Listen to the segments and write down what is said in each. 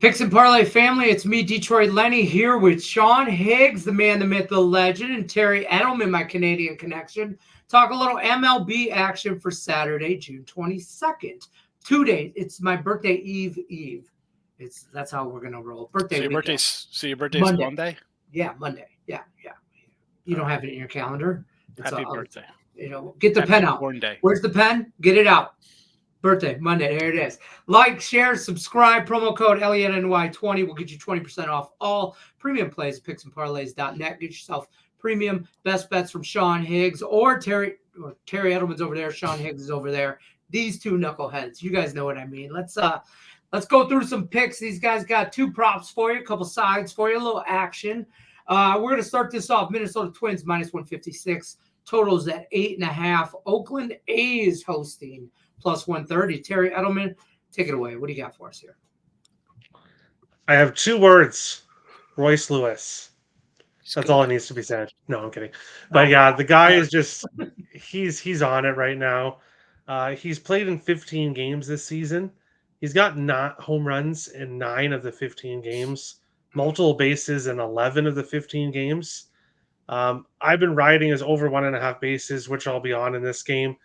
Picks and Parlay family, it's me, Detroit Lenny, here with Sean Higgs, the man, the myth, the legend, and Terry Edelmann, my Canadian connection. Talk a little MLB action for Saturday, June 22nd. 2 days. It's my birthday eve. That's how we're gonna roll. Birthday. So your birthday's Monday? Yeah, Monday. Yeah. You don't have it in your calendar. Happy birthday. Get the pen out. Day. Where's the pen? Get it out. Birthday, Monday. There it is. Like, share, subscribe. Promo code LENNY20 will get you 20% off all premium plays at picksandparlays.net. Get yourself premium best bets from Sean Higgs or Terry Edelman's over there. Sean Higgs is over there. These two knuckleheads. You guys know what I mean. Let's go through some picks. These guys got two props for you, a couple sides for you, a little action. We're going to start this off. Minnesota Twins minus 156. Totals at 8.5. Oakland A's hosting plus 130. Terry Edelmann, take it away. What do you got for us here? I have 2 words. Royce Lewis. That's all it needs to be said. No, I'm kidding. But yeah, the guy is just he's on it right now. He's played in 15 games this season. He's got not home runs in 9 of the 15 games, multiple bases in 11 of the 15 games. I've been riding his over 1.5 bases, which I'll be on in this game.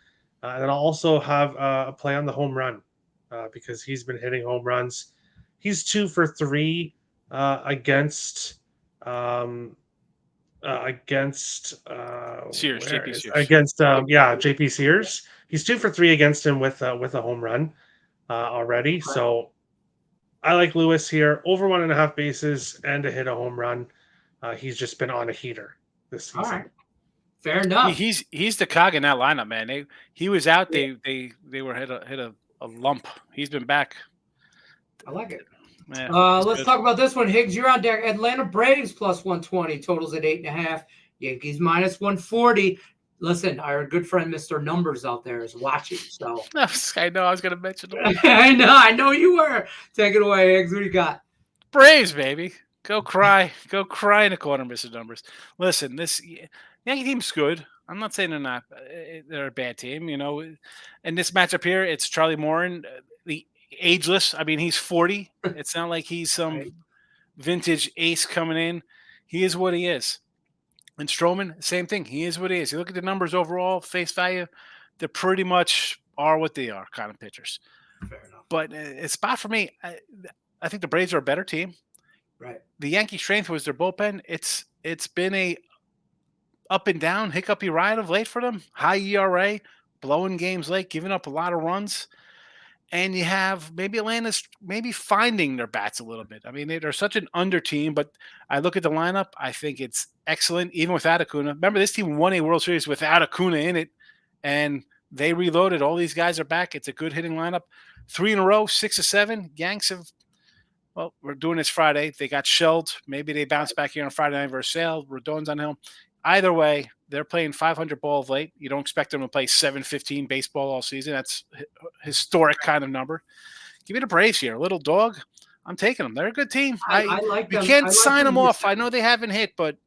And I'll also have a play on the home run because he's been hitting home runs. He's 2 for 3 against JP Sears. JP Sears. He's 2 for 3 against him with a home run already. So I like Lewis here, over 1.5 bases and to hit a home run. He's just been on a heater this season. All right. Fair enough. He's the cog in that lineup, man. He was out. They were hit a lump. He's been back. I like it. Man, let's talk about this one. Higgs, you're on deck. Atlanta Braves plus 120. Totals at 8.5. Yankees minus 140. Listen, our good friend Mr. Numbers out there is watching. So I know I was going to mention them. I know you were. Take it away, Higgs. What do you got? Braves, baby. Go cry in the corner, Mr. Numbers. Listen, this Yankee team's good. I'm not saying they're a bad team, And this matchup here, it's Charlie Morin, the ageless. I mean, he's 40. It's not like he's some vintage ace coming in. He is what he is. And Stroman, same thing. He is what he is. You look at the numbers overall, face value, they pretty much are what they are, kind of pitchers. Fair enough. But a spot for me, I think the Braves are a better team. Right. The Yankee strength was their bullpen. It's been a up and down, hiccupy ride of late for them. High ERA, blowing games late, giving up a lot of runs. And you have maybe Atlanta's finding their bats a little bit. I mean, they're such an under team, but I look at the lineup. I think it's excellent, even without Acuna. Remember, this team won a World Series without Acuna in it, and they reloaded. All these guys are back. It's a good hitting lineup. 3 in a row, 6 of 7. Yanks have, well, we're doing this Friday. They got shelled. Maybe they bounce back here on Friday night versus Sale. Rodon's on Hill. Either way, they're playing 500 ball of late. You don't expect them to play 715 baseball all season. That's a historic kind of number. Give me the Braves here. Little dog, I'm taking them. They're a good team. I like them. You can't sign them off. I know they haven't hit, but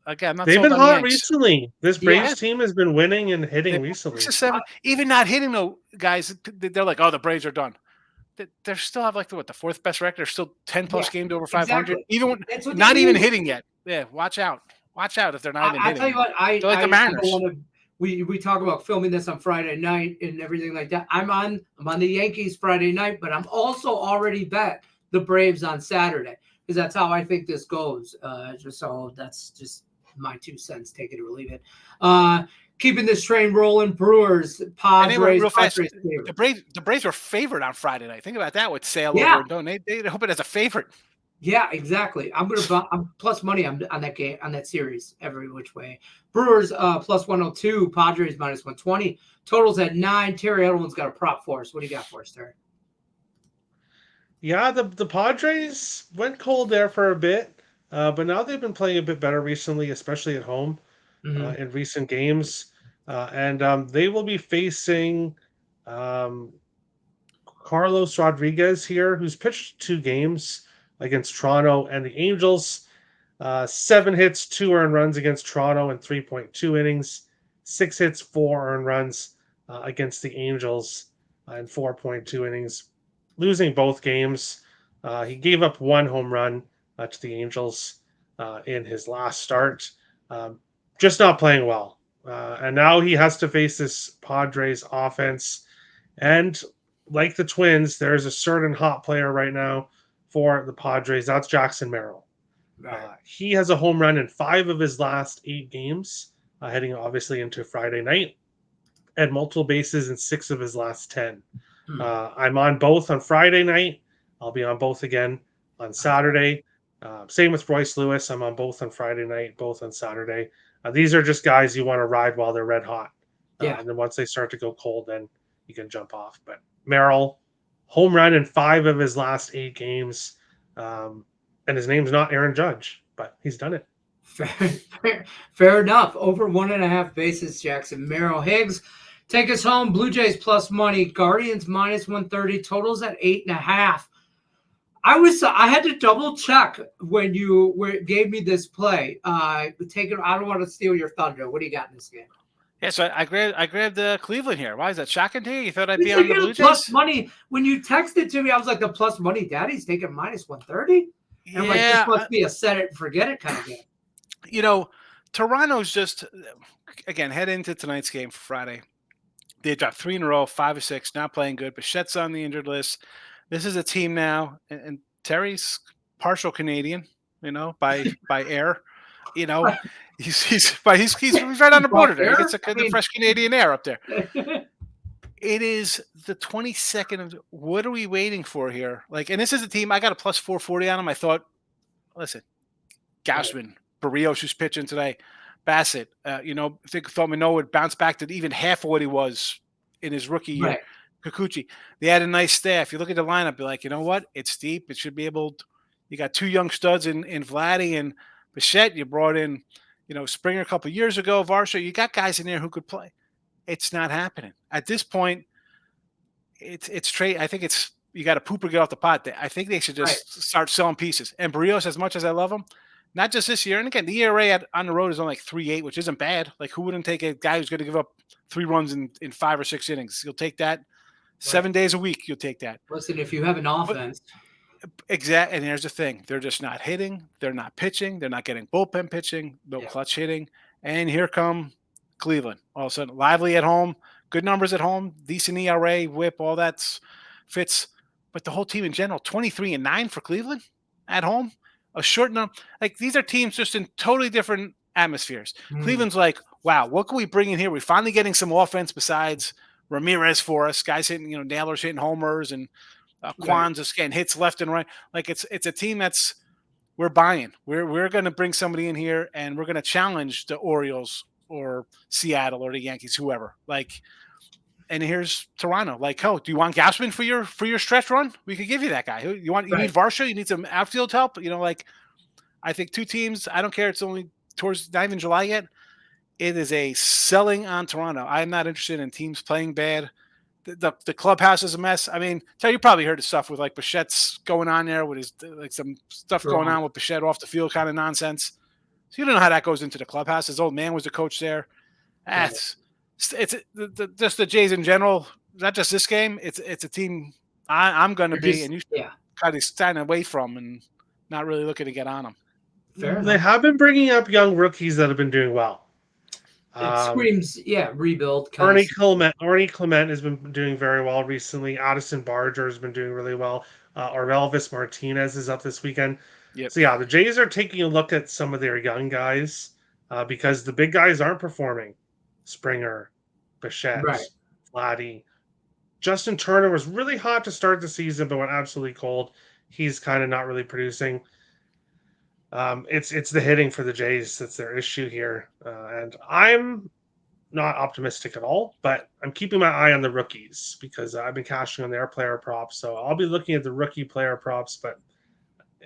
again, they've been hot recently. This Braves team has been winning and hitting recently. 6 or 7, even not hitting, though, guys, they're like, oh, the Braves are done. They still have the 4th best record. They're still 10+ games over 500. Exactly. Even not even hitting yet. Yeah, watch out. Watch out if they're not even hitting. I tell you what, they're like the Mariners. We talk about filming this on Friday night and everything like that. I'm on the Yankees Friday night, but I'm also already bet the Braves on Saturday because that's how I think this goes. So that's just my 2 cents. Take it or leave it. Keeping this train rolling, Brewers, Padres. Real fast. The Braves were favored on Friday night. Think about that with Sale over and Don. They hope it as a favorite. Yeah, exactly. I'm plus money on that game, on that series every which way. Brewers plus 102, Padres minus 120. Totals at 9. Terry Edelman's got a prop for us. What do you got for us, Terry? Yeah, the Padres went cold there for a bit, but now they've been playing a bit better recently, especially at home in recent games. And they will be facing Carlos Rodriguez here, who's pitched 2 games against Toronto and the Angels. 7 hits, 2 earned runs against Toronto in 3.2 innings. 6 hits, 4 earned runs against the Angels in 4.2 innings. Losing both games. He gave up 1 home run to the Angels in his last start. Just not playing well. And now he has to face this Padres offense. And like the Twins, there's a certain hot player right now for the Padres. That's Jackson Merrill. Right. He has a home run in 5 of his last 8 games, heading obviously into Friday night, and multiple bases in 6 of his last 10. I'm on both on Friday night. I'll be on both again on Saturday. Same with Royce Lewis. I'm on both on Friday night, both on Saturday. These are just guys you want to ride while they're red hot. Yeah. And then once they start to go cold, then you can jump off. But Merrill, home run in 5 of his last 8 games. And his name's not Aaron Judge, but he's done it. Fair enough. Over 1.5 bases, Jackson Merrill. Higgs, take us home. Blue Jays plus money. Guardians minus 130. Totals at 8.5. I had to double check when you gave me this play. I don't want to steal your thunder. What do you got in this game? Yeah, so I grabbed the Cleveland here. Why is that shocking to you? You thought I'd You be on the Blue plus Jays? money. When you texted to me, I was like, the plus money daddy's taking minus 130. And I'm like, this must be a set it and forget it kind of game. You know, Toronto's just, again, head into tonight's game for Friday. They dropped 3 in a row, 5 or 6, not playing good. Bichette's on the injured list. This is a team now, and Terry's partial Canadian, by air. He's right on the border there. He gets the fresh Canadian air up there. It is the 22nd of what are we waiting for here? And this is a team I got a plus 440 on them. I thought, listen, Gausman, Barrios who's pitching today, Bassett, I thought Manoah would bounce back to even half of what he was in his rookie year. Right. Kikuchi, they had a nice staff. You look at the lineup, you're like, you know what? It's deep. It should be able to, you got 2 young studs in Vladdy and Bichette. You brought in, Springer a couple of years ago, Varsho. You got guys in there who could play. It's not happening. At this point, it's trade. I think it's you got to poop or get off the pot. I think they should just start selling pieces. And Barrios, as much as I love him, not just this year. And again, the ERA on the road is only 3.8, which isn't bad. Who wouldn't take a guy who's going to give up 3 runs in 5 or 6 innings? You'll take that. 7 days a week, you'll take that. Listen, if you have an offense. Exactly. And here's the thing. They're just not hitting. They're not pitching. They're not getting bullpen pitching. No clutch hitting. And here come Cleveland. All of a sudden, lively at home. Good numbers at home. Decent ERA, whip, all that fits. But the whole team in general, 23-9 for Cleveland at home. A short number. These are teams just in totally different atmospheres. Cleveland's like, wow, what can we bring in here? We're finally getting some offense besides Ramirez for us. Guys hitting, Naylor's hitting homers and Kwan's just getting hits left and right. It's a team that's we're buying. We're going to bring somebody in here and we're going to challenge the Orioles or Seattle or the Yankees, whoever. And here's Toronto. Do you want Gausman for your stretch run? We could give you that guy. You need Varsho. You need some outfield help. I think 2 teams. I don't care. It's only towards not even July yet. It is a selling on Toronto. I'm not interested in teams playing bad. The clubhouse is a mess. I mean, you probably heard the stuff with Bichette's going on there with his some stuff going on with Bichette off the field, kind of nonsense. So you don't know how that goes into the clubhouse. His old man was the coach there. It's just the Jays in general. Not just this game. It's a team I'm going to be, and you kind of stand away from and not really looking to get on them. They have been bringing up young rookies that have been doing well. It screams, rebuild. Ernie Clement has been doing very well recently. Addison Barger has been doing really well. Or Elvis Martinez is up this weekend. Yep. So, the Jays are taking a look at some of their young guys because the big guys aren't performing. Springer, Bichette, Vladdy. Justin Turner was really hot to start the season, but went absolutely cold. He's kind of not really producing. It's the hitting for the Jays that's their issue here, and I'm not optimistic at all. But I'm keeping my eye on the rookies because I've been cashing on their player props, so I'll be looking at the rookie player props. But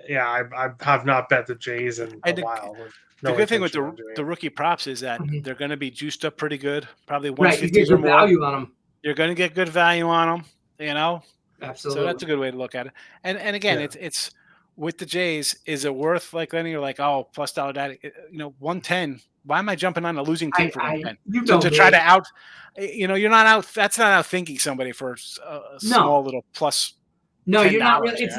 I have not bet the Jays in a while. The good thing with the rookie props is that they're going to be juiced up pretty good, probably 150s you get or good more. value on them. You're going to get good value on them, Absolutely. So that's a good way to look at it. And again, it's with the Jays, is it worth then you're like, oh, plus dollar daddy, 110. Why am I jumping on a losing team for 110? To try to you're not out. That's not out thinking somebody for a small little plus No, you're not $10 really. here.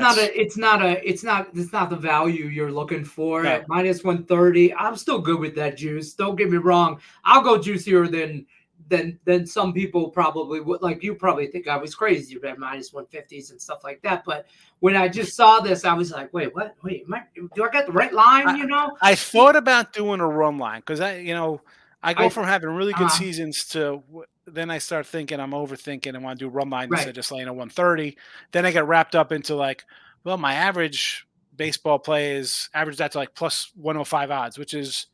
It's not the value you're looking for. No. At minus 130, I'm still good with that juice. Don't get me wrong. I'll go juicier than some people probably would. Like you probably think I was crazy at minus 150s and stuff like that. But when I just saw this, I was like, wait, what? Wait, do I got the right line? I thought about doing a run line because I go from having really good uh-huh. seasons to then I start thinking I'm overthinking and want to do run line Right. instead of just laying at 130. Then I get wrapped up into like, well, my average baseball play is average that to like plus 105 odds, which is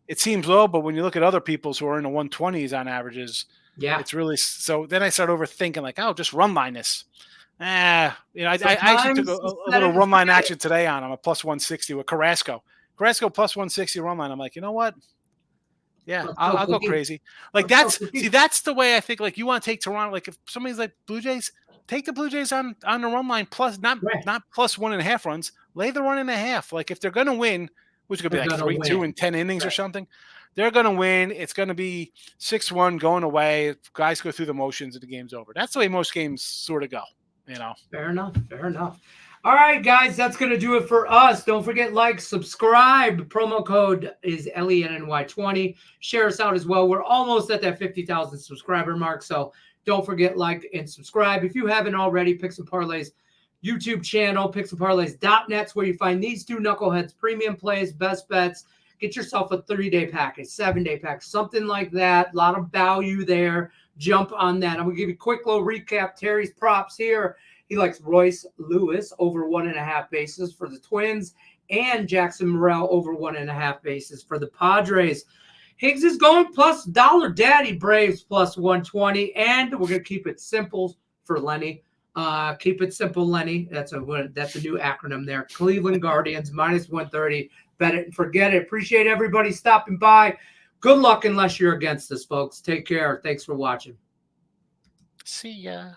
it seems low, but when you look at other people's who are in the 120s on averages, it's really so. Then I start overthinking like, oh, just run line this. I actually took a little run line action today on him, a plus 160 with Carrasco. Carrasco plus 160 run line. I'm like, you know what? Yeah, I'll go crazy. Like that's the way I think. Like you want to take Toronto. Like if somebody's like Blue Jays, take the Blue Jays on the run line plus not plus 1.5 runs. Lay the 1.5. Like if they're gonna win, which could be like 3-2 in 10 innings or something, they're gonna win. It's gonna be 6-1 going away. Guys go through the motions and the game's over. That's the way most games sort of go. Fair enough. All right, guys, that's going to do it for us. Don't forget, subscribe. Promo code is LENNY20. Share us out as well. We're almost at that 50,000 subscriber mark, so don't forget, like and subscribe. If you haven't already, Picks and Parlays YouTube channel, picksandparlays.net's where you find these two knuckleheads, premium plays, best bets. Get yourself a 3-day package, 7-day package, something like that. A lot of value there. Jump on that. I'm going to give you a quick little recap. Terry's props here. He likes Royce Lewis over 1.5 bases for the Twins and Jackson Morrell over 1.5 bases for the Padres. Higgs is going plus Dollar Daddy Braves plus 120, and we're going to keep it simple for Lenny. Keep it simple, Lenny. That's a new acronym there. Cleveland Guardians minus 130. Bet it and forget it. Appreciate everybody stopping by. Good luck unless you're against us, folks. Take care. Thanks for watching. See ya.